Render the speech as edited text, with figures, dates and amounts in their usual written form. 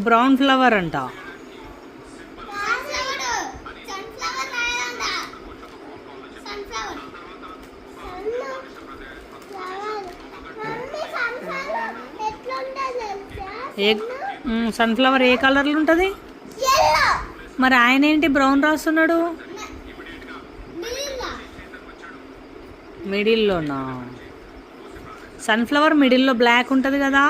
Brown flower అంట. ఏ sunflower ఏ కలర్లో ఉంటుంది? మరి ఆయన ఏంటి బ్రౌన్ రాస్తున్నాడు? మిడిల్లోనా? సన్ఫ్లవర్ మిడిల్లో బ్లాక్ ఉంటుంది కదా.